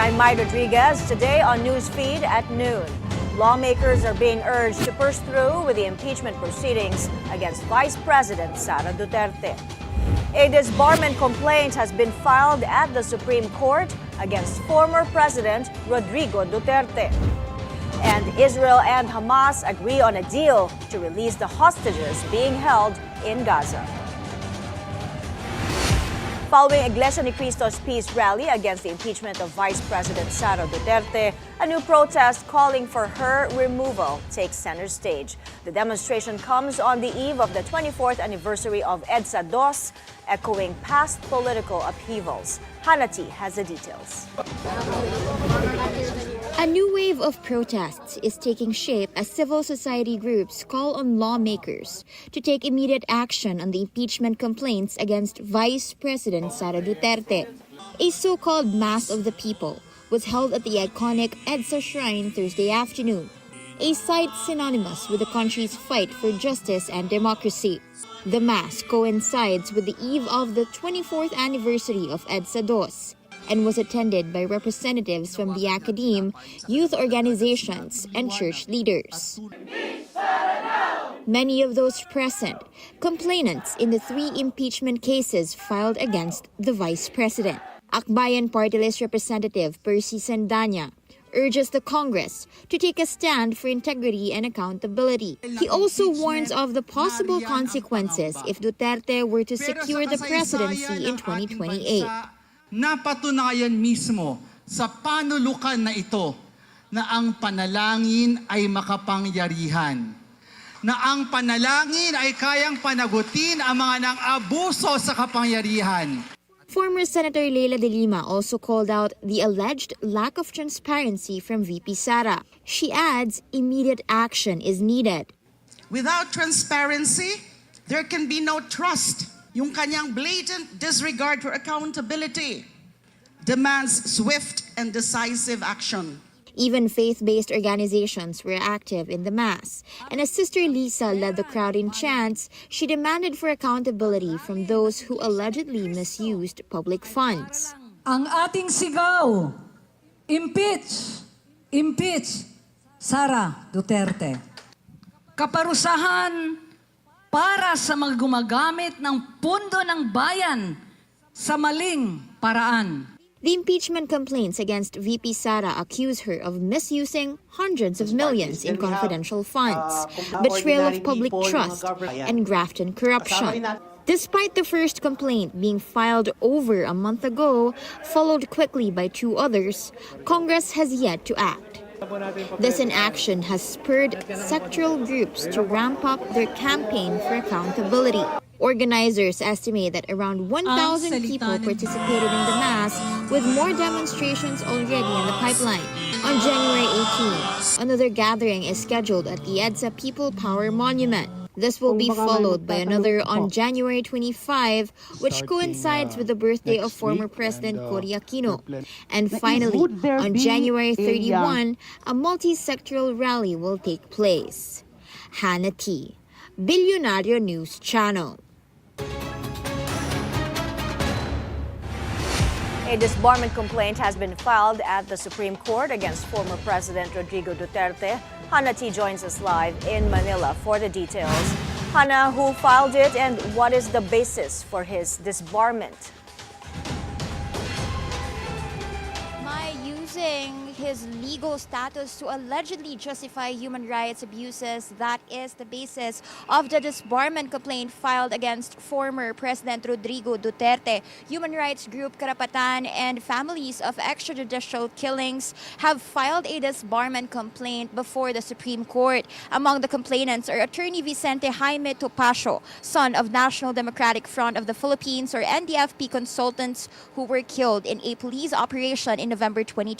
I'm Mai Rodriguez. Today on Newsfeed at noon. Lawmakers are being urged to push through with the impeachment proceedings against Vice President Sara Duterte. A disbarment complaint has been filed at the Supreme Court against former President Rodrigo Duterte. And Israel and Hamas agree on a deal to release the hostages being held in Gaza. Following Iglesia ni Cristo's peace rally against the impeachment of Vice President Sara Duterte, a new protest calling for her removal takes center stage. The demonstration comes on the eve of the 24th anniversary of EDSA II, echoing past political upheavals. Hanati has the details. A new wave of protests is taking shape as civil society groups call on lawmakers to take immediate action on the impeachment complaints against Vice President Sara Duterte. A so-called Mass of the People was held at the iconic EDSA Shrine Thursday afternoon, a site synonymous with the country's fight for justice and democracy. The Mass coincides with the eve of the 24th anniversary of EDSA II, and was attended by representatives from the academe, youth organizations, and church leaders. Many of those present, complainants in the 3 impeachment cases filed against the Vice President. Akbayan Party List Representative Percy Sandanya urges the Congress to take a stand for integrity and accountability. He also warns of the possible consequences if Duterte were to secure the presidency in 2028. Napatunayan mismo sa panulukan na ito na ang panalangin ay makapangyarihan, na ang panalangin ay kayang panagutin ang mga nang-abuso sa kapangyarihan. Former Senator Leila de Lima also called out the alleged lack of transparency from VP Sara. She adds immediate action is needed. Without transparency, there can be no trust. Yung kanyang blatant disregard for accountability demands swift and decisive action. Even faith-based organizations were active in the Mass, and as Sister Lisa led the crowd in chants, she demanded for accountability from those who allegedly misused public funds. Ang ating sigaw, impeach! Impeach! Sara Duterte. Kaparusahan para sa mga gumagamit ng pundo ng bayan sa maling paraan. The impeachment complaints against VP Sara accuse her of misusing hundreds of millions in confidential funds, betrayal of public trust, and graft and corruption. Despite the first complaint being filed over a month ago, followed quickly by 2 others, Congress has yet to act. This inaction has spurred sectoral groups to ramp up their campaign for accountability. Organizers estimate that around 1,000 people participated in the Mass, with more demonstrations already in the pipeline. On January 18, another gathering is scheduled at the EDSA People Power Monument. This will be followed by another on January 25, which coincides with the birthday of former President Cory Aquino. And finally, on January 31, a multi-sectoral rally will take place. Hanati, Bilyonaryo News Channel. A disbarment complaint has been filed at the Supreme Court against former President Rodrigo Duterte. Hannah T joins us live in Manila for the details. Hannah, who filed it and what is the basis for his disbarment? Using his legal status to allegedly justify human rights abuses, that is the basis of the disbarment complaint filed against former President Rodrigo Duterte. Human rights group Karapatan and families of extrajudicial killings have filed a disbarment complaint before the Supreme Court. Among the complainants are attorney Vicente Jaime Topacio, son of National Democratic Front of the Philippines or NDFP consultants who were killed in a police operation in November 2020.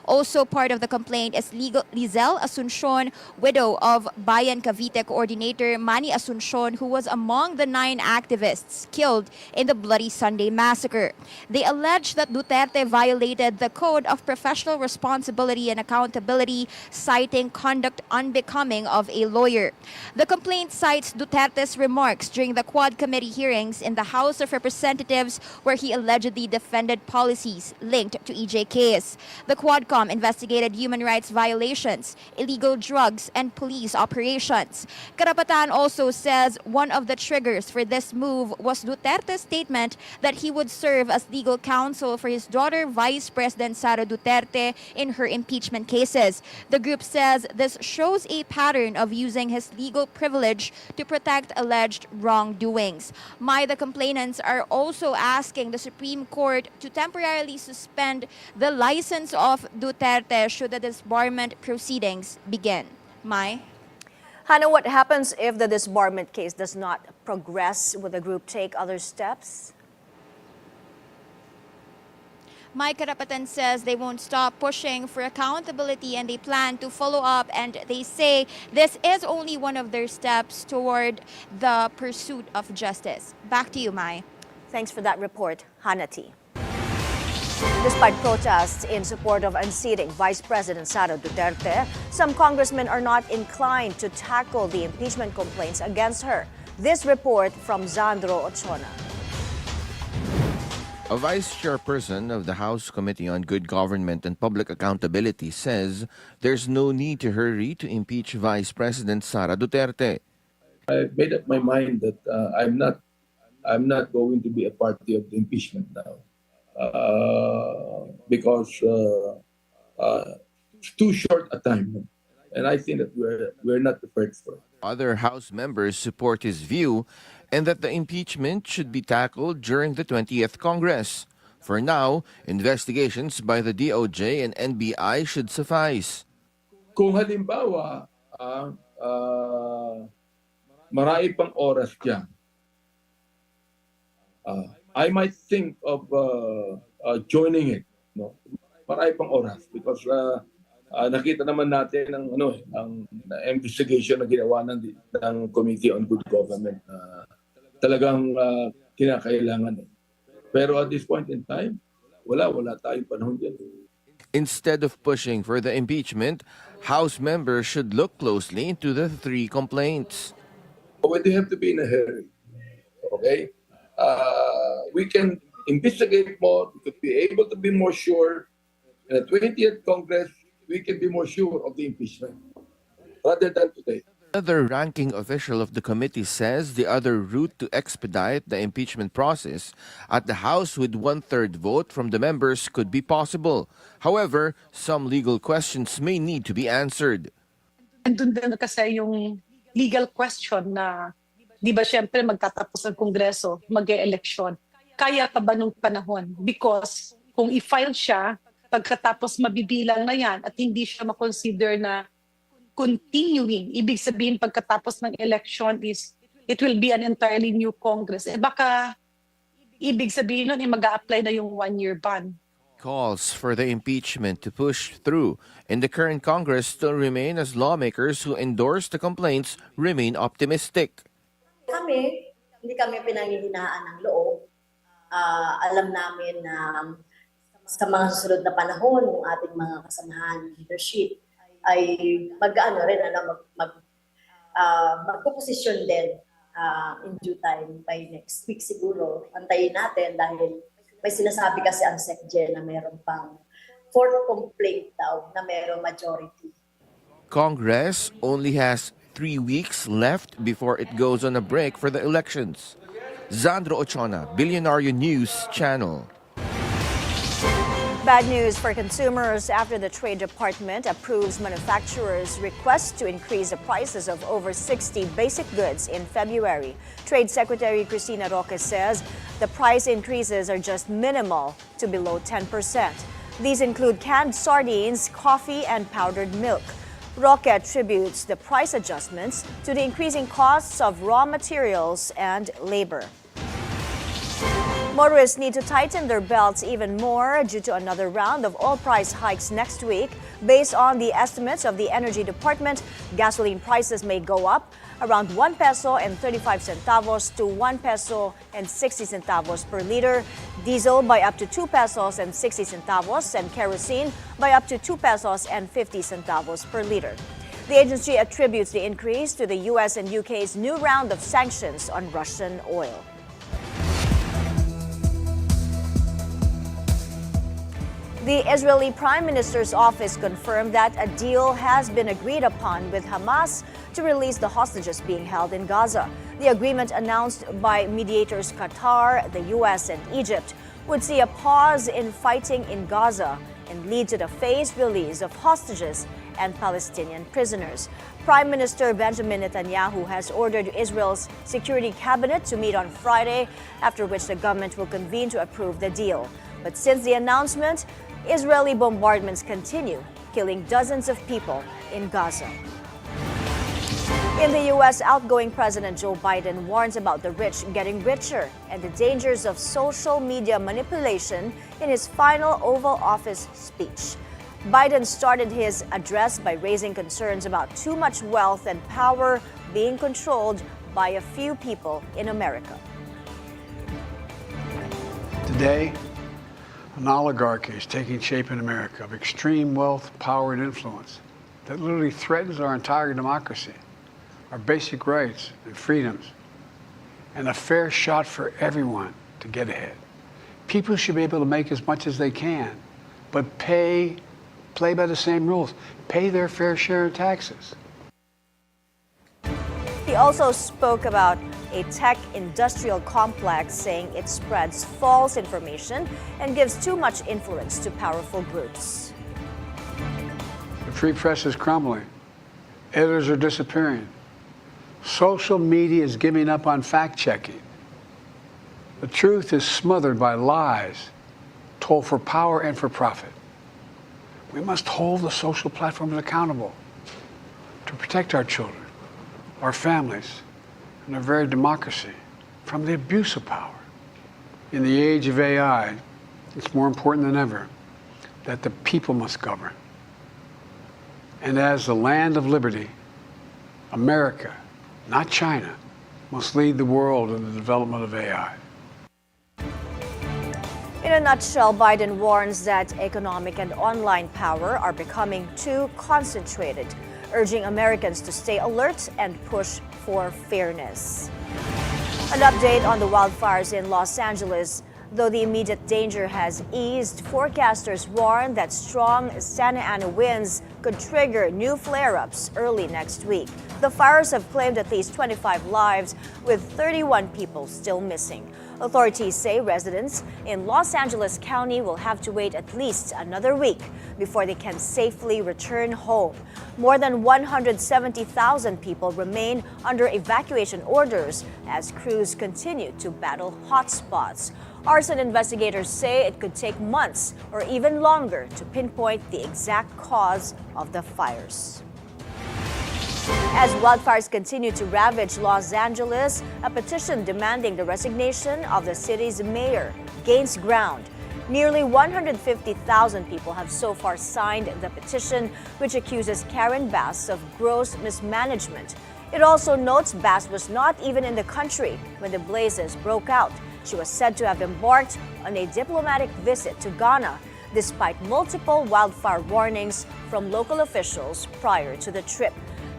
Also part of the complaint is Lizelle Asuncion, widow of Bayan Cavite coordinator Manny Asuncion, who was among the 9 activists killed in the Bloody Sunday massacre. They allege that Duterte violated the Code of Professional Responsibility and Accountability, citing conduct unbecoming of a lawyer. The complaint cites Duterte's remarks during the Quad Committee hearings in the House of Representatives, where he allegedly defended policies linked to EJKs. The Quadcom investigated human rights violations, illegal drugs, and police operations. Karapatan also says one of the triggers for this move was Duterte's statement that he would serve as legal counsel for his daughter, Vice President Sara Duterte, in her impeachment cases. The group says this shows a pattern of using his legal privilege to protect alleged wrongdoings. The complainants are also asking the Supreme Court to temporarily suspend the license of Duterte should the disbarment proceedings begin. Mai? Hannah, what happens if the disbarment case does not progress? Will the group take other steps? Mai Karapatan says they won't stop pushing for accountability and they plan to follow up, and they say this is only one of their steps toward the pursuit of justice. Back to you, Mai. Thanks for that report, Hannah T. Despite protests in support of unseating Vice President Sara Duterte, some congressmen are not inclined to tackle the impeachment complaints against her. This report from Zandro Ochona. A vice chairperson of the House Committee on Good Government and Public Accountability says there's no need to hurry to impeach Vice President Sara Duterte. I made up my mind that I'm not going to be a party of the impeachment now because it's too short a time, and I think that we're not prepared for it. Other House members support his view and that the impeachment should be tackled during the 20th Congress. For now, investigations by the DOJ and NBI should suffice. Kung halimbawa, marami pang oras dyan, I might think of joining it. No? Marami pang oras because nakita naman natin ang investigation na ginawa ng Committee on Good Government. Talagang kinakailangan. Pero at this point in time, wala tayong panahon dyan. Instead of pushing for the impeachment, House members should look closely into the 3 complaints. We don't have to be in a hurry. Okay? We can investigate more. We could be able to be more sure. In the 20th Congress, we can be more sure of the impeachment rather than today. Another ranking official of the committee says the other route to expedite the impeachment process at the House with 1/3 vote from the members could be possible. However, some legal questions may need to be answered. Andun din kasi yung legal question na, di ba syempre magtatapos ang Kongreso, mag-e-eleksyon. Kaya pa ba nung panahon? Because kung i-file siya, pagkatapos mabibilang na yan at hindi siya makonsider na continuing, ibig sabihin pagkatapos ng election is it will be an entirely new Congress. Baka ibig sabihin nun mag-a-apply na yung 1-year ban. Calls for the impeachment to push through in the current Congress still remain as lawmakers who endorse the complaints remain optimistic. Hindi kami pinanghihinaan ng loob. Alam namin na sa mga susunod na panahon, ng ating mga kasamahan leadership ay magpo-position din in due time by next week siguro. Antayin natin dahil may sinasabi kasi ang SecGen na mayroon pang 4th complaint daw na mayroong majority. Congress only has 3 weeks left before it goes on a break for the elections. Zandro Ochona, Bilyonaryo News Channel. Bad news for consumers after the Trade Department approves manufacturers' request to increase the prices of over 60 basic goods in February. Trade Secretary Cristina Roque says the price increases are just minimal to below 10%. These include canned sardines, coffee, and powdered milk. Roque attributes the price adjustments to the increasing costs of raw materials and labor. Motorists need to tighten their belts even more due to another round of oil price hikes next week. Based on the estimates of the Energy Department, gasoline prices may go up around 1 peso and 35 centavos to 1 peso and 60 centavos per liter, diesel by up to 2 pesos and 60 centavos, and kerosene by up to 2 pesos and 50 centavos per liter. The agency attributes the increase to the U.S. and UK's new round of sanctions on Russian oil. The Israeli Prime Minister's office confirmed that a deal has been agreed upon with Hamas to release the hostages being held in Gaza. The agreement, announced by mediators Qatar, the U.S., and Egypt, would see a pause in fighting in Gaza and lead to the phased release of hostages and Palestinian prisoners. Prime Minister Benjamin Netanyahu has ordered Israel's Security Cabinet to meet on Friday, after which the government will convene to approve the deal. But since the announcement, Israeli bombardments continue, killing dozens of people in Gaza. In the U.S., outgoing President Joe Biden warns about the rich getting richer and the dangers of social media manipulation in his final Oval Office speech. Biden started his address by raising concerns about too much wealth and power being controlled by a few people in America. Today, an oligarchy is taking shape in America of extreme wealth, power, and influence that literally threatens our entire democracy, our basic rights and freedoms, and a fair shot for everyone to get ahead. People should be able to make as much as they can, but play by the same rules, pay their fair share of taxes. He also spoke about a tech industrial complex, saying it spreads false information and gives too much influence to powerful groups. The free press is crumbling. Editors are disappearing. Social media is giving up on fact-checking. The truth is smothered by lies told for power and for profit. We must hold the social platforms accountable to protect our children, our families, and our very democracy from the abuse of power. In the age of AI, it's more important than ever that the people must govern. And as the land of liberty, America, not China, must lead the world in the development of AI. In a nutshell, Biden warns that economic and online power are becoming too concentrated, urging Americans to stay alert and push for fairness. An update on the wildfires in Los Angeles. Though the immediate danger has eased, forecasters warn that strong Santa Ana winds could trigger new flare-ups early next week. The fires have claimed at least 25 lives, with 31 people still missing. Authorities say residents in Los Angeles County will have to wait at least another week before they can safely return home. More than 170,000 people remain under evacuation orders as crews continue to battle hotspots. Arson investigators say it could take months or even longer to pinpoint the exact cause of the fires. As wildfires continue to ravage Los Angeles, a petition demanding the resignation of the city's mayor gains ground. Nearly 150,000 people have so far signed the petition, which accuses Karen Bass of gross mismanagement. It also notes Bass was not even in the country when the blazes broke out. She was said to have embarked on a diplomatic visit to Ghana, despite multiple wildfire warnings from local officials prior to the trip.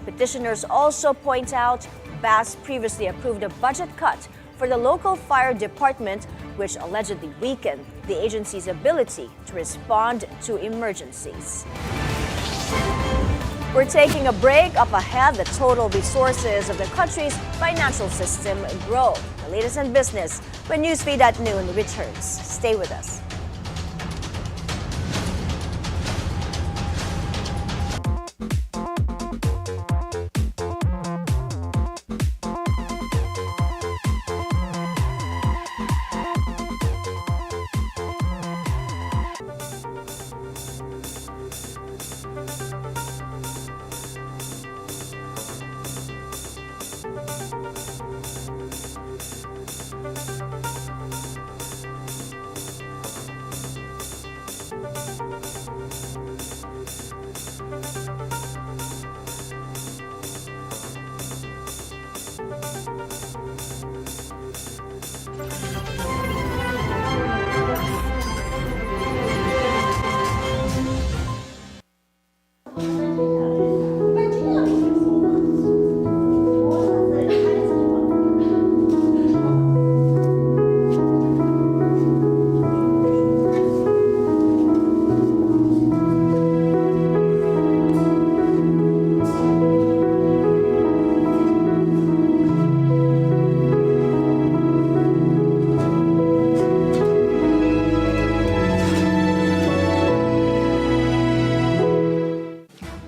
Petitioners also point out Bass previously approved a budget cut for the local fire department, which allegedly weakened the agency's ability to respond to emergencies. We're taking a break. Up ahead, the total resources of the country's financial system grow. The latest in business when Newsfeed at Noon returns. Stay with us.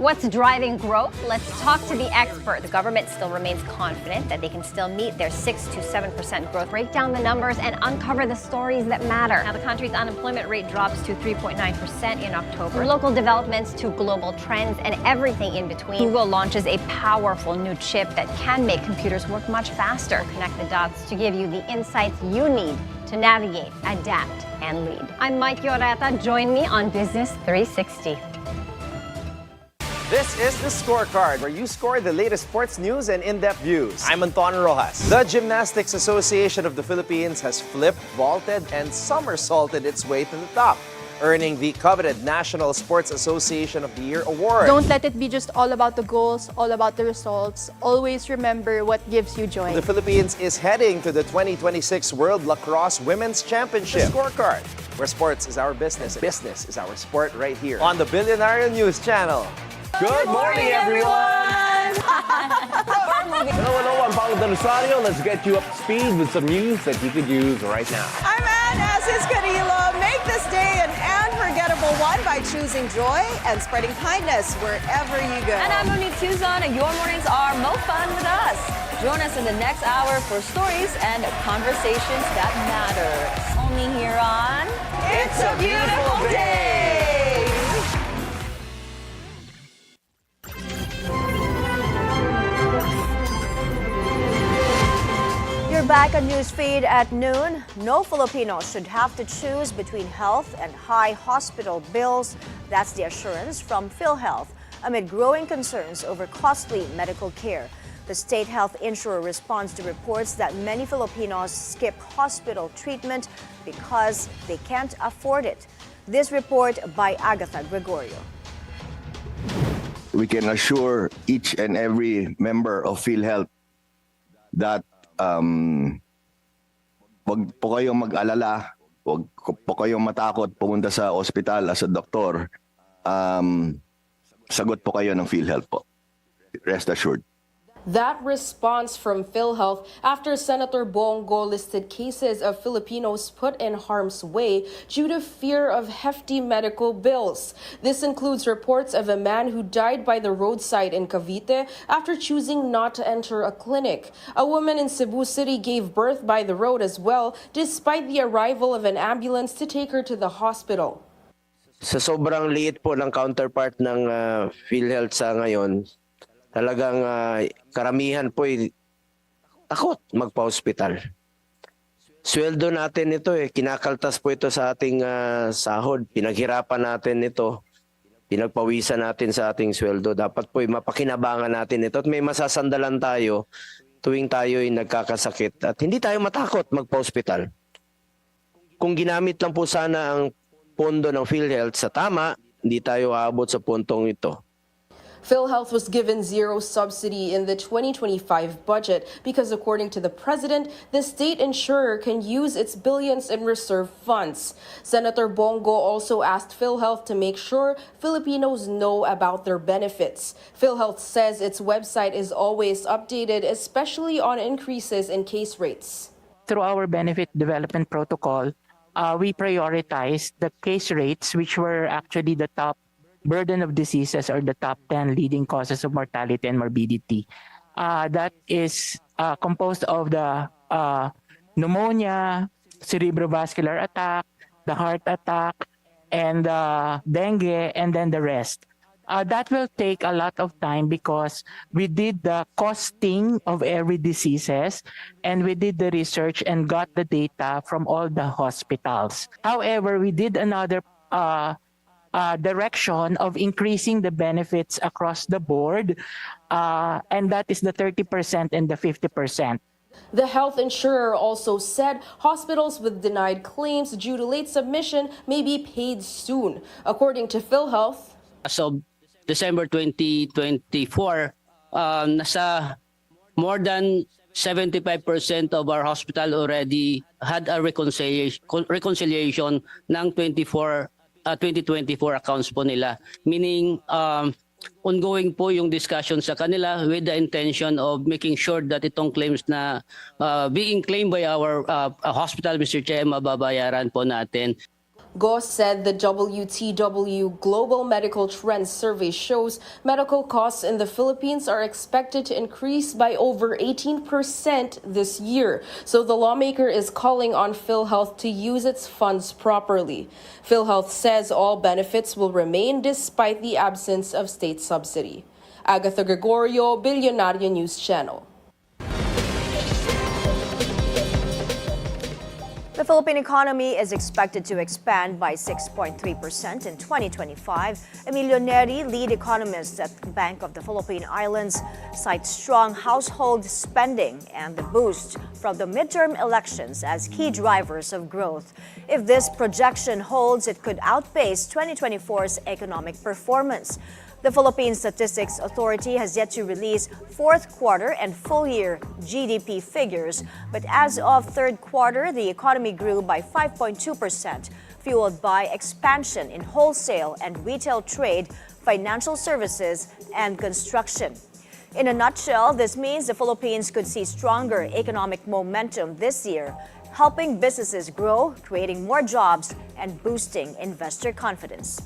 What's driving growth? Let's talk to the expert. The government still remains confident that they can still meet their 6 to 7% growth. Break down the numbers and uncover the stories that matter. Now, the country's unemployment rate drops to 3.9% in October. From local developments to global trends and everything in between, Google launches a powerful new chip that can make computers work much faster. Connect the dots to give you the insights you need to navigate, adapt, and lead. I'm Mai Rodriguez. Join me on Business 360. This is The Scorecard, where you score the latest sports news and in-depth views. I'm Anton Rojas. The Gymnastics Association of the Philippines has flipped, vaulted, and somersaulted its way to the top, earning the coveted National Sports Association of the Year award. Don't let it be just all about the goals, all about the results. Always remember what gives you joy. The Philippines is heading to the 2026 World Lacrosse Women's Championship. The Scorecard, where sports is our business, business is our sport, right here on the Bilyonaryo News Channel. Good morning, everyone! Hello, I'm Paulo Del Rosario. Let's get you up to speed with some news that you could use right now. I'm Ann Assis Cadillo. Make this day an unforgettable one by choosing joy and spreading kindness wherever you go. And I'm Monique Tuzon, and your mornings are more fun with us. Join us in the next hour for stories and conversations that matter. Only here on It's a Beautiful Day! You're back on Newsfeed at noon. No Filipino should have to choose between health and high hospital bills. That's the assurance from PhilHealth amid growing concerns over costly medical care. The state health insurer responds to reports that many Filipinos skip hospital treatment because they can't afford it. This report by Agatha Gregorio. We can assure each and every member of PhilHealth that wag po kayong mag-alala, wag po kayong matakot pumunta sa ospital as a doktor. Sagot po kayo ng PhilHealth po. Rest assured. That response from PhilHealth after Senator Bongo listed cases of Filipinos put in harm's way due to fear of hefty medical bills. This includes reports of a man who died by the roadside in Cavite after choosing not to enter a clinic. A woman in Cebu City gave birth by the road as well, despite the arrival of an ambulance to take her to the hospital. Sa sobrang liit po ng counterpart ng PhilHealth sa ngayon, talagang karamihan po ay takot magpa-hospital. Sweldo natin ito kinakaltas po ito sa ating sahod. Pinaghirapan natin ito. Pinagpawisan natin sa ating sweldo. Dapat po mapakinabangan natin ito at may masasandalan tayo tuwing tayo ay nagkakasakit. At hindi tayo matakot magpa-hospital. Kung ginamit lang po sana ang pondo ng PhilHealth sa tama, hindi tayo aabot sa puntong ito. PhilHealth was given zero subsidy in the 2025 budget because, according to the president, the state insurer can use its billions in reserve funds. Senator Bongo also asked PhilHealth to make sure Filipinos know about their benefits. PhilHealth says its website is always updated, especially on increases in case rates. Through our benefit development protocol, we prioritize the case rates, which were actually the top burden of diseases or the top 10 leading causes of mortality and morbidity. That is composed of the pneumonia, cerebrovascular attack, the heart attack, and dengue, and then the rest. That will take a lot of time because we did the costing of every diseases and we did the research and got the data from all the hospitals. However, we did another direction of increasing the benefits across the board, and that is the 30% and the 50%. The health insurer also said hospitals with denied claims due to late submission may be paid soon. According to PhilHealth, as of December 2024, nasa more than 75% of our hospital already had a reconciliation ng 2024 accounts po nila. Meaning, ongoing po yung discussion sa kanila with the intention of making sure that itong claims na being claimed by our hospital, Mr. Chair, mababayaran po natin. Go said the WTW Global Medical Trends Survey shows medical costs in the Philippines are expected to increase by over 18% this year. So the lawmaker is calling on PhilHealth to use its funds properly. PhilHealth says all benefits will remain despite the absence of state subsidy. Agatha Gregorio, Bilyonaryo News Channel. The Philippine economy is expected to expand by 6.3% in 2025. Emilio Neri, lead economist at the Bank of the Philippine Islands, cites strong household spending and the boost from the midterm elections as key drivers of growth. If this projection holds, it could outpace 2024's economic performance. The Philippine Statistics Authority has yet to release fourth quarter and full year GDP figures, but as of third quarter, the economy grew by 5.2%, fueled by expansion in wholesale and retail trade, financial services, and construction. In a nutshell, this means the Philippines could see stronger economic momentum this year, helping businesses grow, creating more jobs, and boosting investor confidence.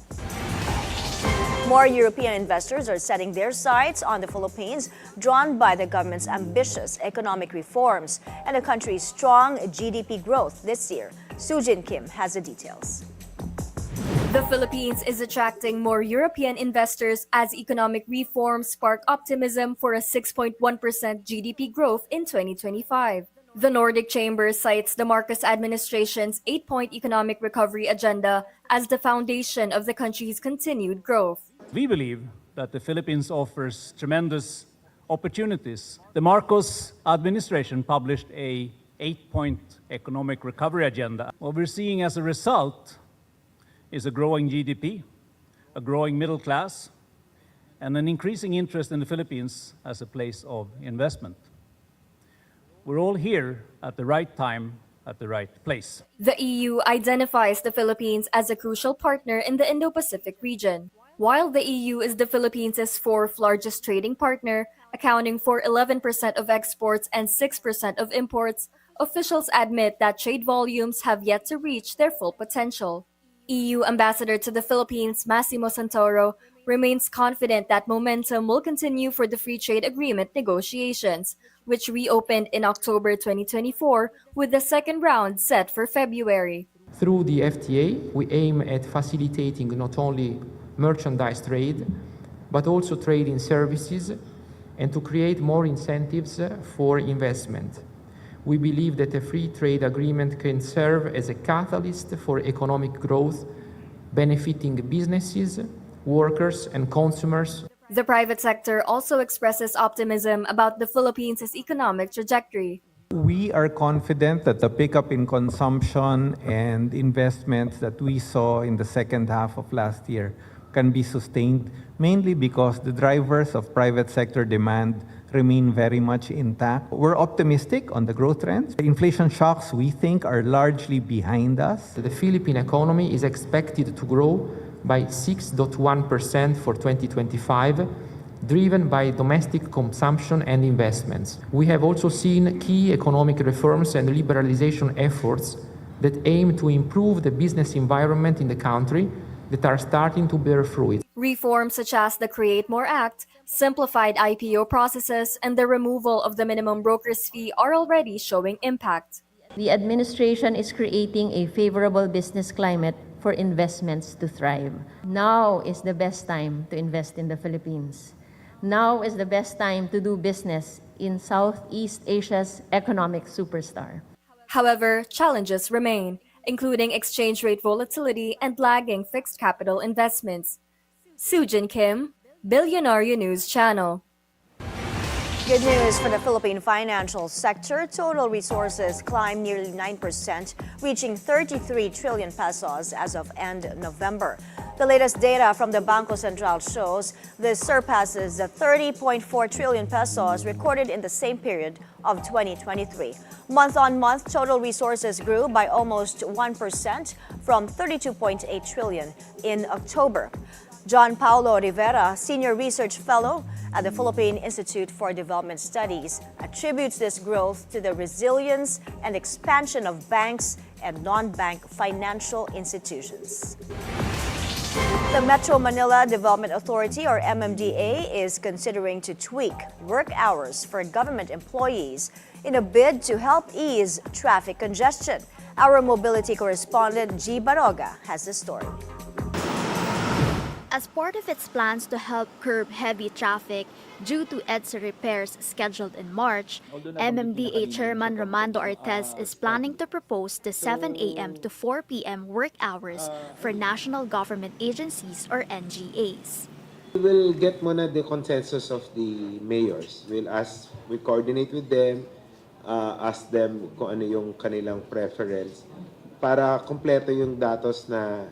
More European investors are setting their sights on the Philippines, drawn by the government's ambitious economic reforms and the country's strong GDP growth this year. Sujin Kim has the details. The Philippines is attracting more European investors as economic reforms spark optimism for a 6.1% GDP growth in 2025. The Nordic Chamber cites the Marcos administration's 8-point economic recovery agenda as the foundation of the country's continued growth. We believe that the Philippines offers tremendous opportunities. The Marcos administration published a 8-point economic recovery agenda. What we're seeing as a result is a growing GDP, a growing middle class, and an increasing interest in the Philippines as a place of investment. We're all here at the right time, at the right place. The EU identifies the Philippines as a crucial partner in the Indo-Pacific region. While the EU is the Philippines' fourth largest trading partner, accounting for 11% of exports and 6% of imports, officials admit that trade volumes have yet to reach their full potential. EU Ambassador to the Philippines, Massimo Santoro, remains confident that momentum will continue for the free trade agreement negotiations, which reopened in October 2024 with the second round set for February. Through the FTA, we aim at facilitating not only merchandise trade, but also trade in services, and to create more incentives for investment. We believe that a free trade agreement can serve as a catalyst for economic growth, benefiting businesses, workers, and consumers. The private sector also expresses optimism about the Philippines' economic trajectory. We are confident that the pickup in consumption and investments that we saw in the second half of last year can be sustained, mainly because the drivers of private sector demand remain very much intact. We're optimistic on the growth trends. The inflation shocks, we think, are largely behind us. The Philippine economy is expected to grow by 6.1% for 2025, driven by domestic consumption and investments. We have also seen key economic reforms and liberalization efforts that aim to improve the business environment in the country that are starting to bear fruit. Reforms such as the Create More Act, simplified IPO processes, and the removal of the minimum broker's fee are already showing impact. The administration is creating a favorable business climate for investments to thrive. Now is the best time to invest in the Philippines. Now is the best time to do business in Southeast Asia's economic superstar. However, challenges remain, including exchange rate volatility and lagging fixed capital investments. Sujin Kim, Bilyonaryo News Channel. Good news for the Philippine financial sector. Total resources climbed nearly 9%, reaching 33 trillion pesos as of end November. The latest data from the Bangko Sentral shows this surpasses the 30.4 trillion pesos recorded in the same period of 2023. Month-on-month, total resources grew by almost 1% from 32.8 trillion in October. John Paulo Rivera, Senior Research Fellow at the Philippine Institute for Development Studies, attributes this growth to the resilience and expansion of banks and non-bank financial institutions. The Metro Manila Development Authority, or MMDA, is considering to tweak work hours for government employees in a bid to help ease traffic congestion. Our mobility correspondent G. Baroga has the story. As part of its plans to help curb heavy traffic due to EDSA repairs scheduled in March, MMDA Chairman Romando Artez is planning to propose the 7 a.m. to 4 p.m. work hours for national government agencies or NGAs. We will get muna the consensus of the mayors. We'll coordinate with them, ask them kung ano yung kanilang preference para kompleto yung datos na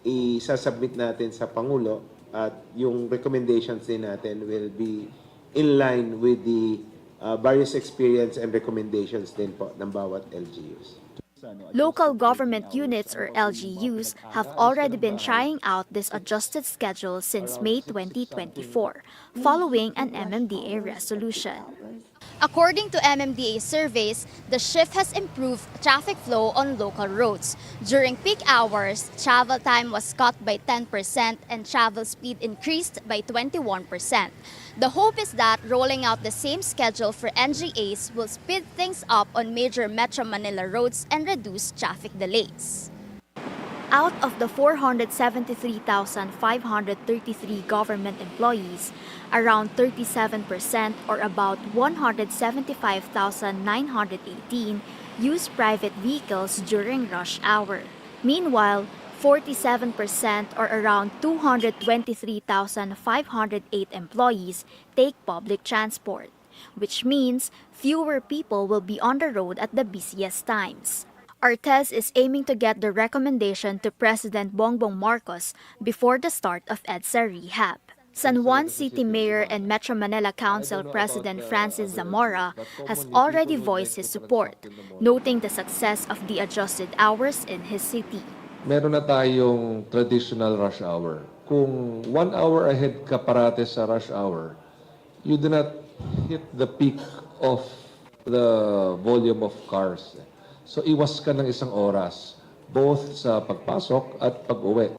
isasubmit natin sa Pangulo at yung recommendations din natin will be in line with the various experience and recommendations din po ng bawat LGUs. Local government units or LGUs have already been trying out this adjusted schedule since May 2024, following an MMDA resolution. According to MMDA surveys, the shift has improved traffic flow on local roads. During peak hours, travel time was cut by 10% and travel speed increased by 21%. The hope is that rolling out the same schedule for NGAs will speed things up on major Metro Manila roads and reduce traffic delays. Out of the 473,533 government employees, around 37% or about 175,918 use private vehicles during rush hour. Meanwhile, 47% or around 223,508 employees take public transport, which means fewer people will be on the road at the busiest times. Artez is aiming to get the recommendation to President Bongbong Marcos before the start of EDSA rehab. San Juan City Mayor and Metro Manila Council President Francis Zamora has already voiced his support, noting the success of the adjusted hours in his city. Meron na tayong traditional rush hour. Kung 1 hour ahead ka parate sa rush hour, you do not hit the peak of the volume of cars. So iwas ka ng isang oras, both sa pagpasok at pag-uwi.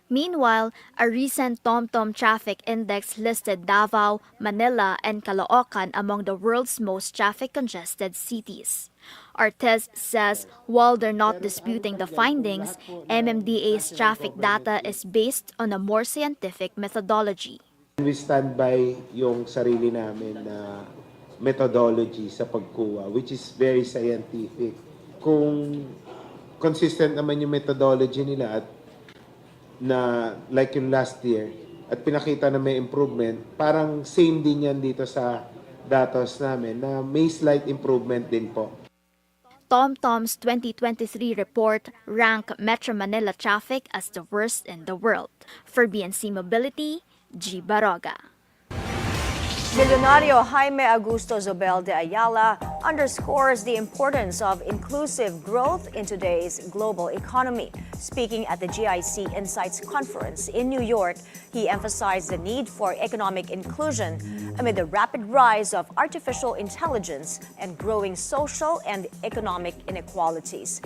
Meanwhile, a recent TomTom traffic index listed Davao, Manila, and Caloocan among the world's most traffic-congested cities. Artez says while they're not disputing the findings, MMDA's traffic data is based on a more scientific methodology. We stand by yung sarili namin na methodology sa pagkuha, which is very scientific. Kung consistent naman yung methodology nila at na like yung last year at pinakita na may improvement, parang same din yan dito sa datos namin na may slight improvement din po. TomTom's 2023 report ranked Metro Manila traffic as the worst in the world. For BNC Mobility, G. Baroga. Bilyonaryo Jaime Augusto Zobel de Ayala underscores the importance of inclusive growth in today's global economy. Speaking at the GIC Insights Conference in New York, he emphasized the need for economic inclusion amid the rapid rise of artificial intelligence and growing social and economic inequalities.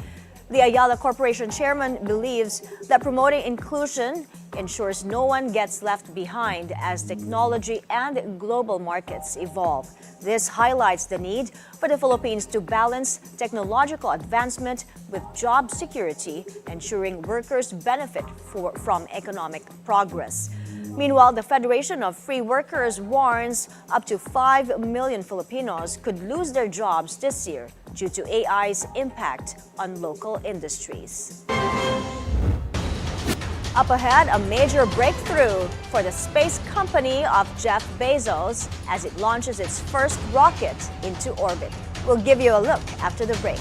The Ayala Corporation chairman believes that promoting inclusion ensures no one gets left behind as technology and global markets evolve. This highlights the need for the Philippines to balance technological advancement with job security, ensuring workers benefit from economic progress. Meanwhile, the Federation of Free Workers warns up to 5 million Filipinos could lose their jobs this year due to AI's impact on local industries. Up ahead, a major breakthrough for the space company of Jeff Bezos as it launches its first rocket into orbit. We'll give you a look after the break.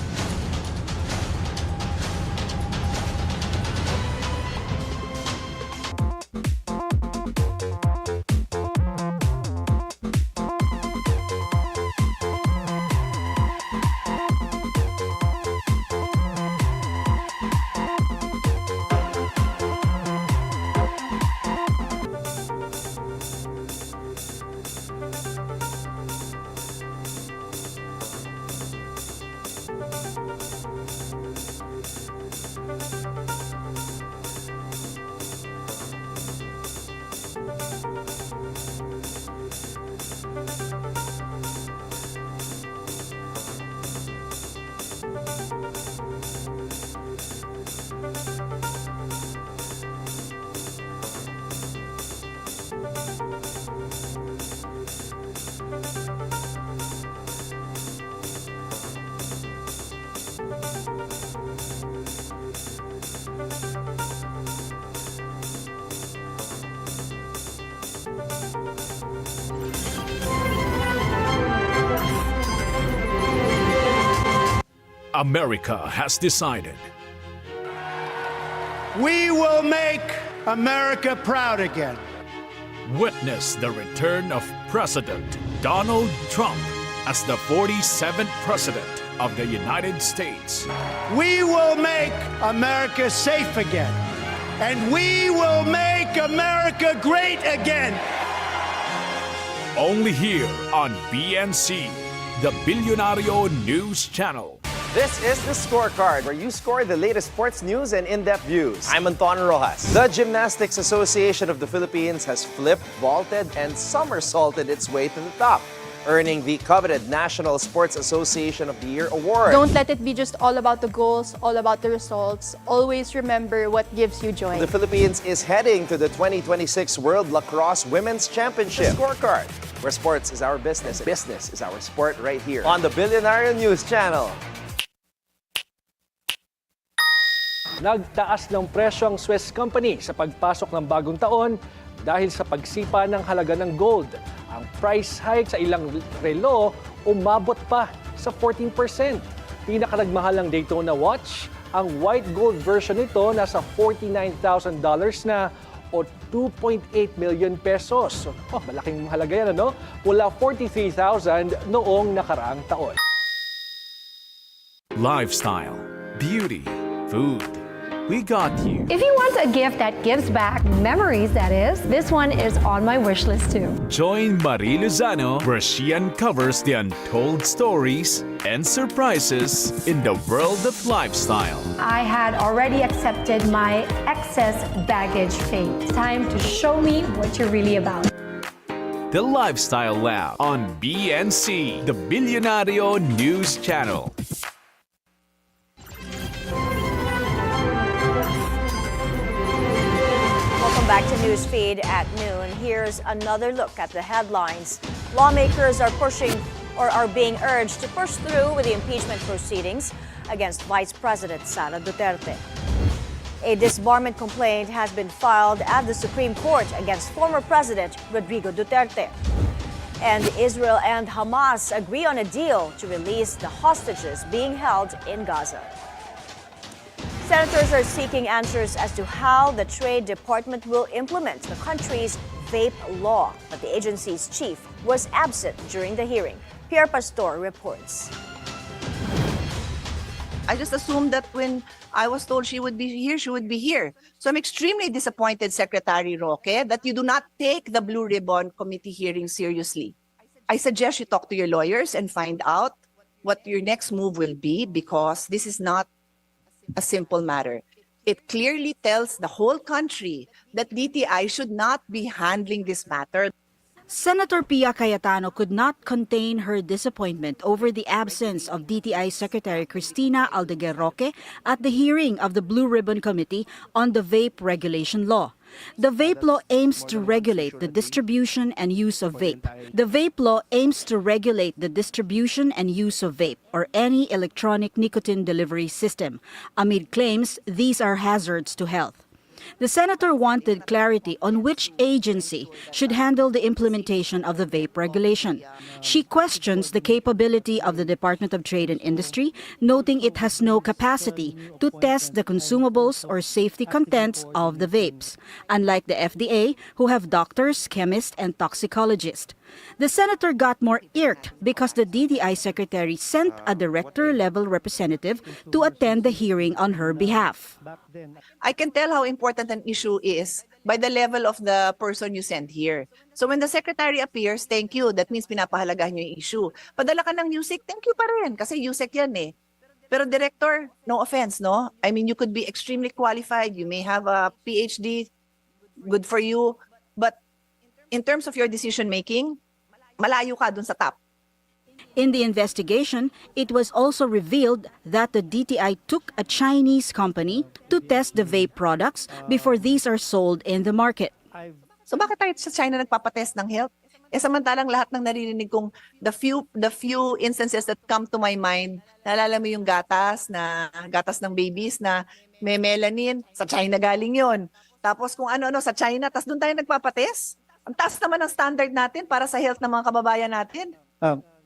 America has decided. We will make America proud again. Witness the return of President Donald Trump as the 47th President of the United States. We will make America safe again. And we will make America great again. Only here on BNC, the Bilyonaryo News Channel. This is the Scorecard, where you score the latest sports news and in-depth views. I'm Anton Rojas. The Gymnastics Association of the Philippines has flipped, vaulted, and somersaulted its way to the top, earning the coveted National Sports Association of the Year award. Don't let it be just all about the goals, all about the results. Always remember what gives you joy. The Philippines is heading to the 2026 World Lacrosse Women's Championship. The Scorecard, where sports is our business, business is our sport, right here on the Bilyonaryo News Channel. Nagtaas ng presyo ang Swiss company sa pagpasok ng bagong taon dahil sa pagsipa ng halaga ng gold. Ang price hike sa ilang relo umabot pa sa 14%. Pinakanagmahal ng Daytona watch, ang white gold version nito nasa $49,000 na o 2.8 million pesos. Oh, malaking halaga yan, ano? Mula 43,000 noong nakaraang taon. Lifestyle, beauty, food. We got you. If you want a gift that gives back, memories that is, this one is on my wish list too. Join Marie Lozano, where she uncovers the untold stories and surprises in the world of lifestyle. I had already accepted my excess baggage fate. Time to show me what you're really about. The Lifestyle Lab on BNC, the Bilyonaryo News Channel. Welcome back to Newsfeed at noon. Here's another look at the headlines. Lawmakers are pushing or are being urged to push through with the impeachment proceedings against Vice President Sara Duterte. A disbarment complaint has been filed at the Supreme Court against former President Rodrigo Duterte. And Israel and Hamas agree on a deal to release the hostages being held in Gaza. Senators are seeking answers as to how the Trade Department will implement the country's vape law, but the agency's chief was absent during the hearing. Pierre Pastor reports. I just assumed that when I was told she would be here, she would be here. So I'm extremely disappointed, Secretary Roque, that you do not take the Blue Ribbon Committee hearing seriously. I suggest you talk to your lawyers and find out what your next move will be, because this is not a simple matter. It clearly tells the whole country that DTI should not be handling this matter. Senator Pia Cayetano could not contain her disappointment over the absence of DTI Secretary Cristina Aldeguer Roque at the hearing of the Blue Ribbon Committee on the vape regulation law. The vape law aims to regulate the distribution and use of vape. The vape law aims to regulate the distribution and use of vape or any electronic nicotine delivery system, amid claims these are hazards to health. The senator wanted clarity on which agency should handle the implementation of the vape regulation. She questions the capability of the Department of Trade and Industry, noting it has no capacity to test the consumables or safety contents of the vapes, unlike the FDA, who have doctors, chemists, and toxicologists. The senator got more irked because the DTI secretary sent a director-level representative to attend the hearing on her behalf. I can tell how important an issue is by the level of the person you send here. So when the secretary appears, thank you. That means pinapahalagahan niyo yung issue. Padala ka ng USEC, thank you pa rin. Kasi USEC yan eh. Pero director, no offense, no? I mean, you could be extremely qualified. You may have a PhD. Good for you. But in terms of your decision making, malayo ka dun sa top. In the investigation, it was also revealed that the DTI took a Chinese company to test the vape products before these are sold in the market. So bakit tayo sa China nagpapatest ng health? Samantalang lahat ng naririnig kong the few instances that come to my mind, naalala mo yung gatas ng babies na may melanin, sa China galing yon. Tapos kung ano-ano sa China, tas doon tayo nagpapatest. Ang taas naman ang standard natin para sa health ng mga kababayan natin.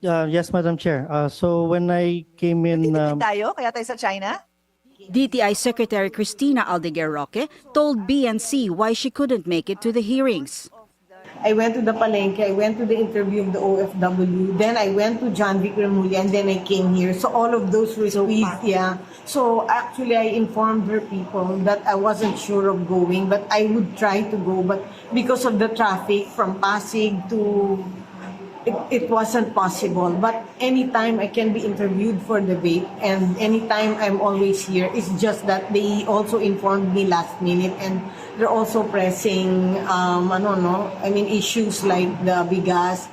Yes, Madam Chair. So when I came in... tayo, kaya tayo sa China? DTI Secretary Cristina Aldeguer-Roque told BNC why she couldn't make it to the hearings. I went to the Palenque, I went to the interview of the OFW, then I went to John Vic Remulla, and then I came here. So all of those were squeezed, yeah. So actually I informed her people that I wasn't sure of going, but I would try to go. But because of the traffic from Pasig to... It wasn't possible, but anytime I can be interviewed for the vape and anytime I'm always here, it's just that they also informed me last minute and they're also pressing, issues like the bigas.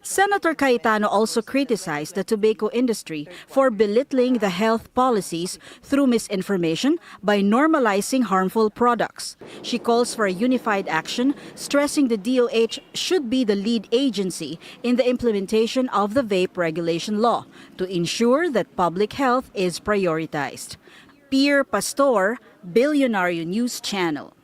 Senator Cayetano also criticized the tobacco industry for belittling the health policies through misinformation by normalizing harmful products. She calls for a unified action, stressing the DOH should be the lead agency in the implementation of the vape regulation law to ensure that public health is prioritized. Pierre Pastor, Bilyonaryo News Channel.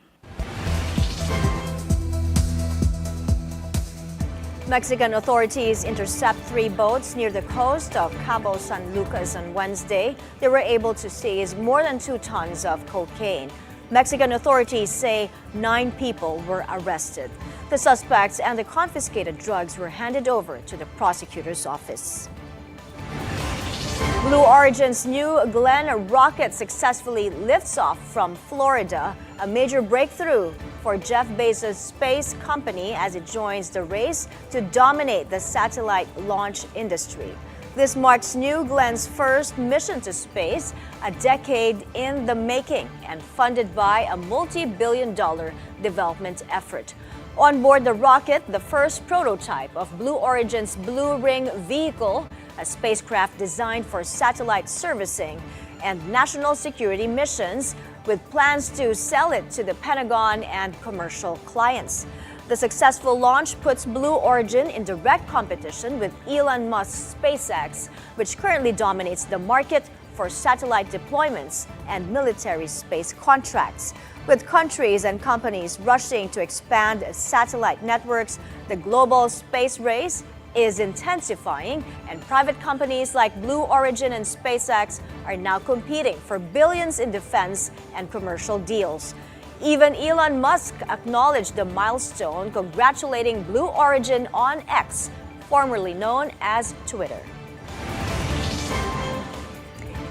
Mexican authorities intercept 3 boats near the coast of Cabo San Lucas on Wednesday. They were able to seize more than 2 tons of cocaine. Mexican authorities say 9 people were arrested. The suspects and the confiscated drugs were handed over to the prosecutor's office. Blue Origin's New Glenn rocket successfully lifts off from Florida, a major breakthrough for Jeff Bezos' space company as it joins the race to dominate the satellite launch industry. This marks New Glenn's first mission to space, a decade in the making and funded by a multi-billion-dollar development effort. On board the rocket, the first prototype of Blue Origin's Blue Ring vehicle, a spacecraft designed for satellite servicing and national security missions, with plans to sell it to the Pentagon and commercial clients. The successful launch puts Blue Origin in direct competition with Elon Musk's SpaceX, which currently dominates the market for satellite deployments and military space contracts. With countries and companies rushing to expand satellite networks, the global space race is intensifying, and private companies like Blue Origin and SpaceX are now competing for billions in defense and commercial deals. Even Elon Musk acknowledged the milestone, congratulating Blue Origin on X, formerly known as Twitter.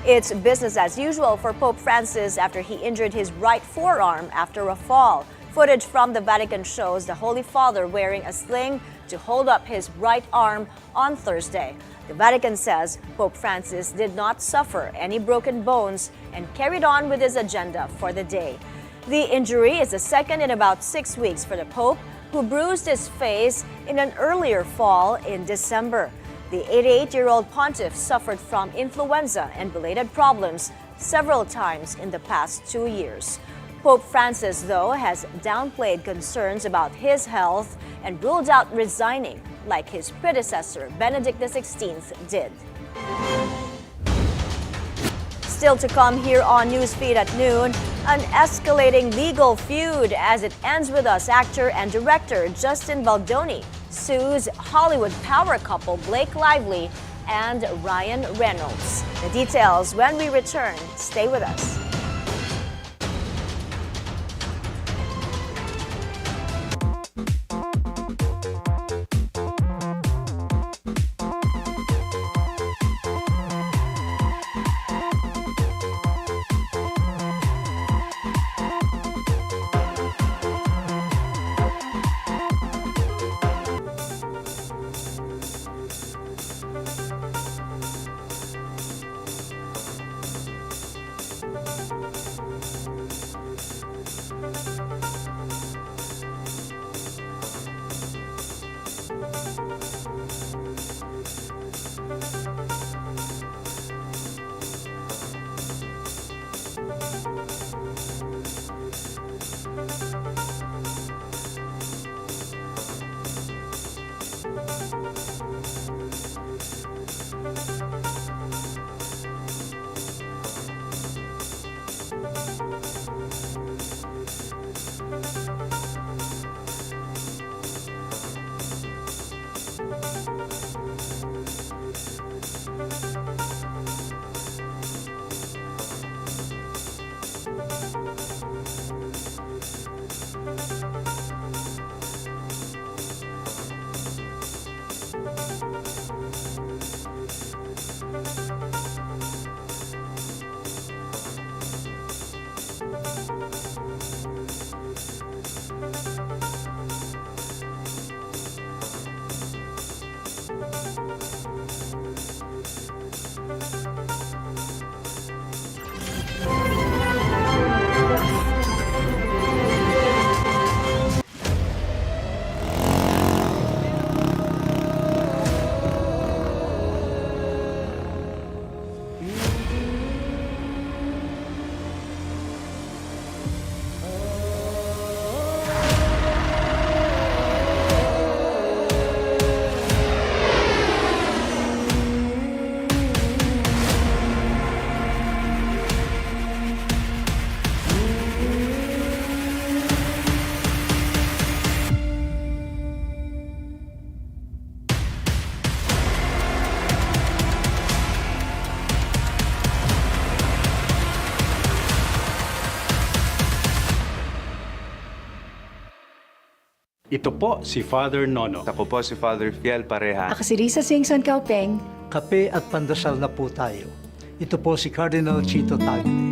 It's business as usual for Pope Francis after he injured his right forearm after a fall. Footage from the Vatican shows the Holy Father wearing a sling to hold up his right arm on Thursday. The Vatican says Pope Francis did not suffer any broken bones and carried on with his agenda for the day. The injury is the second in about 6 weeks for the Pope, who bruised his face in an earlier fall in December. The 88-year-old pontiff suffered from influenza and related problems several times in the past 2 years. Pope Francis, though, has downplayed concerns about his health and ruled out resigning, like his predecessor, Benedict XVI, did. Still to come here on Newsfeed at noon, an escalating legal feud as it ends with us actor and director Justin Baldoni sues Hollywood power couple Blake Lively and Ryan Reynolds. The details when we return. Stay with us. Ito po si Father Nono. Ako po si Father Fiel Pareha. Ako si Risa Singson Kaupeng. Kape at pandasal na po tayo. Ito po si Cardinal Chito Tagle.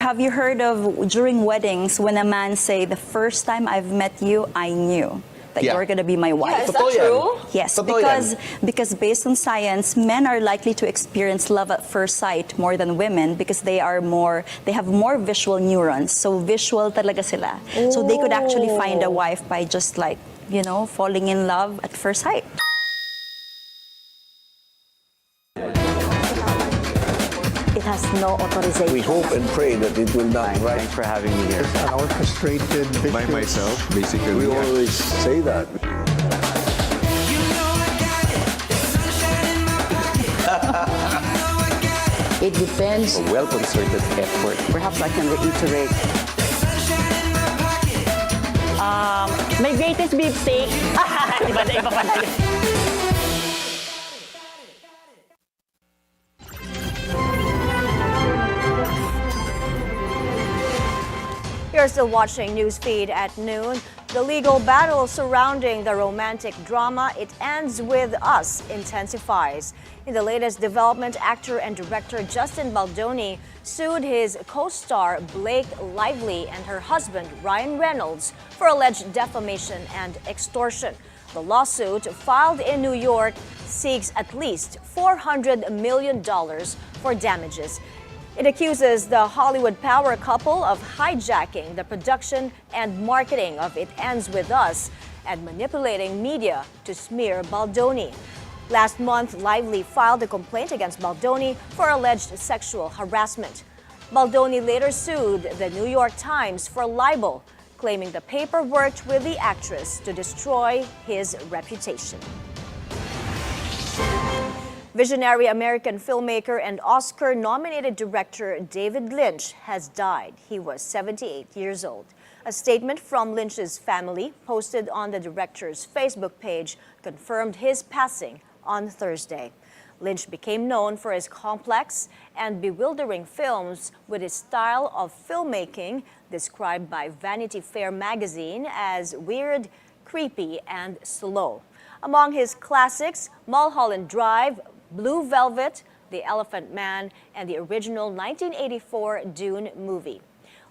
Have you heard of during weddings when a man say, "The first time I've met you, I knew that you're going to be my wife"? Yeah, is that true? Yes, because based on science, men are likely to experience love at first sight more than women because they have more visual neurons. So visual talaga sila. So they could actually find a wife by just like, falling in love at first sight. It has no authorization. We hope and pray that it will not. Thanks for having me here. Our frustrated By myself, basically. We always say that. It depends. A well-concerted effort. Perhaps I can reiterate. My greatest beefsteak. Iba pa tayo. You're still watching Newsfeed at noon. The legal battle surrounding the romantic drama It Ends With Us intensifies. In the latest development, actor and director Justin Baldoni sued his co-star Blake Lively and her husband Ryan Reynolds for alleged defamation and extortion. The lawsuit, filed in New York, seeks at least $400 million for damages. It accuses the Hollywood power couple of hijacking the production and marketing of It Ends With Us and manipulating media to smear Baldoni. Last month, Lively filed a complaint against Baldoni for alleged sexual harassment. Baldoni later sued the New York Times for libel, claiming the paper worked with the actress to destroy his reputation. Visionary American filmmaker and Oscar-nominated director David Lynch has died. He was 78 years old. A statement from Lynch's family posted on the director's Facebook page confirmed his passing on Thursday. Lynch became known for his complex and bewildering films with his style of filmmaking described by Vanity Fair magazine as weird, creepy, and slow. Among his classics, Mulholland Drive, Blue Velvet, The Elephant Man, and the original 1984 Dune movie.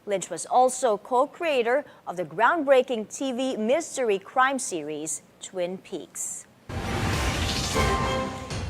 Lynch was also co-creator of the groundbreaking TV mystery crime series Twin Peaks.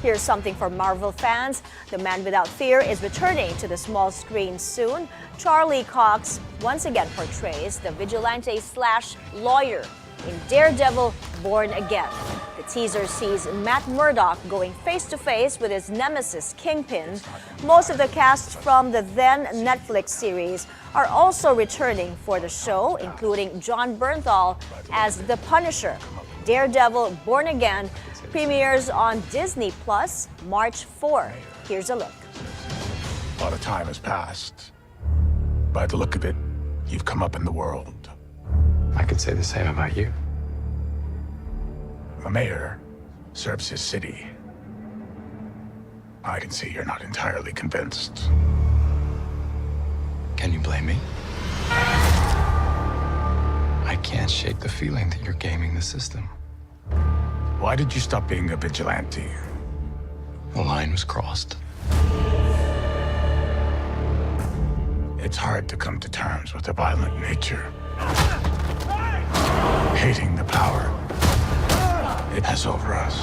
Here's something for Marvel fans. The Man Without Fear is returning to the small screen soon. Charlie Cox once again portrays the vigilante/lawyer in Daredevil Born Again. The teaser sees Matt Murdock going face-to-face with his nemesis Kingpin. Most of the cast from the then Netflix series are also returning for the show, including John Bernthal as the Punisher. Daredevil Born Again premieres on Disney Plus March 4. Here's a look. A lot of time has passed. By the look of it, you've come up in the world. I could say the same about you. The mayor serves his city. I can see you're not entirely convinced. Can you blame me? I can't shake the feeling that you're gaming the system. Why did you stop being a vigilante? The line was crossed. It's hard to come to terms with a violent nature. Hating the power it has over us.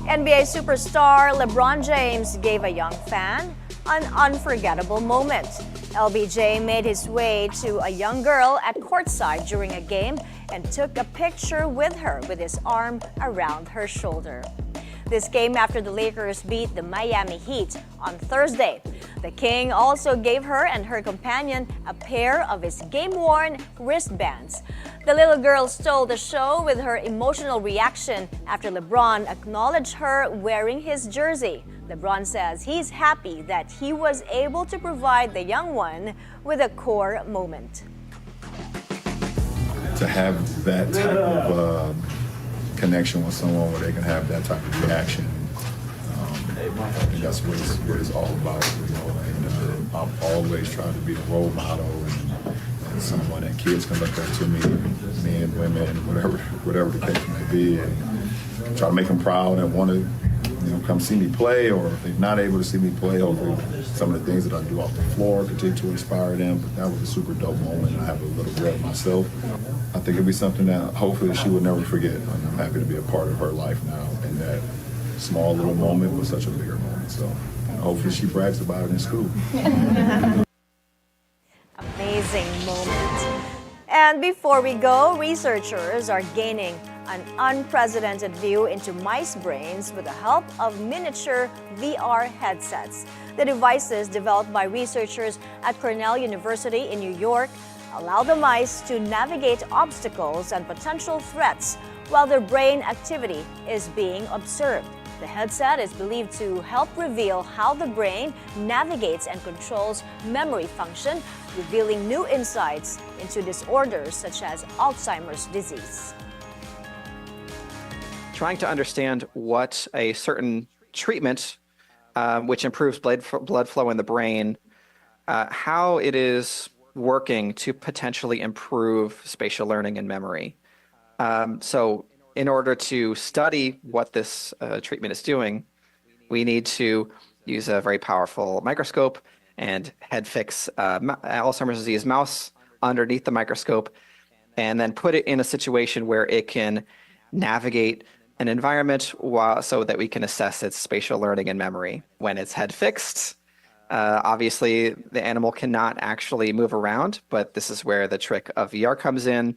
NBA superstar LeBron James gave a young fan an unforgettable moment. LBJ made his way to a young girl at courtside during a game and took a picture with her with his arm around her shoulder. This came after the Lakers beat the Miami Heat on Thursday. The King also gave her and her companion a pair of his game-worn wristbands. The little girl stole the show with her emotional reaction after LeBron acknowledged her wearing his jersey. LeBron says he's happy that he was able to provide the young one with a core moment. To have that type of connection with someone where they can have that type of reaction, I think that's what it's all about, you know. And I've always tried to be the role model and someone that kids can look up to me, men, women, whatever the case may be, and try to make them proud and want to, you know, come see me play, or if they're not able to see me play, hopefully some of the things that I do off the floor continue to inspire them. But that was a super dope moment. I have a little girl myself. I think it'd be something that hopefully she would never forget. And I'm happy to be a part of her life now, and that small little moment was such a bigger moment. So hopefully she brags about it in school. Amazing moment. And before we go, researchers are gaining an unprecedented view into mice brains with the help of miniature VR headsets. The devices, developed by researchers at Cornell University in New York, allow the mice to navigate obstacles and potential threats while their brain activity is being observed. The headset is believed to help reveal how the brain navigates and controls memory function, revealing new insights into disorders such as Alzheimer's disease. Trying to understand what a certain treatment, which improves blood flow in the brain, how it is working to potentially improve spatial learning and memory. So in order to study what this treatment is doing, we need to use a very powerful microscope and head fix Alzheimer's disease mouse underneath the microscope, and then put it in a situation where it can navigate an environment so that we can assess its spatial learning and memory. When it's head fixed, obviously the animal cannot actually move around, but this is where the trick of VR comes in,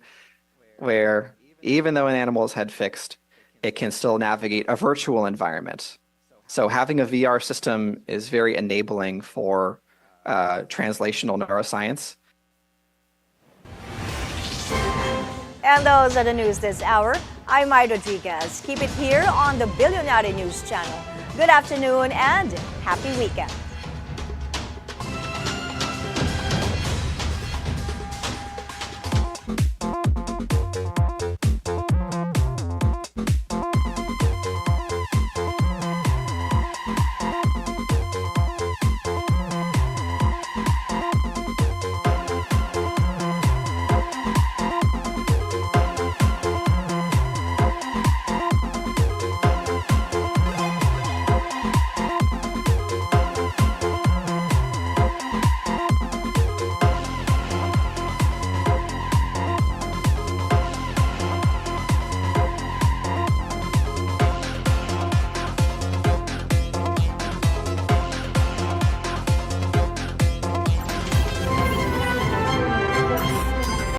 where even though an animal is head fixed, it can still navigate a virtual environment. So having a VR system is very enabling for translational neuroscience. And those are the news this hour. I'm Mai Rodriguez. Keep it here on the Bilyonaryo News Channel. Good afternoon and happy weekend.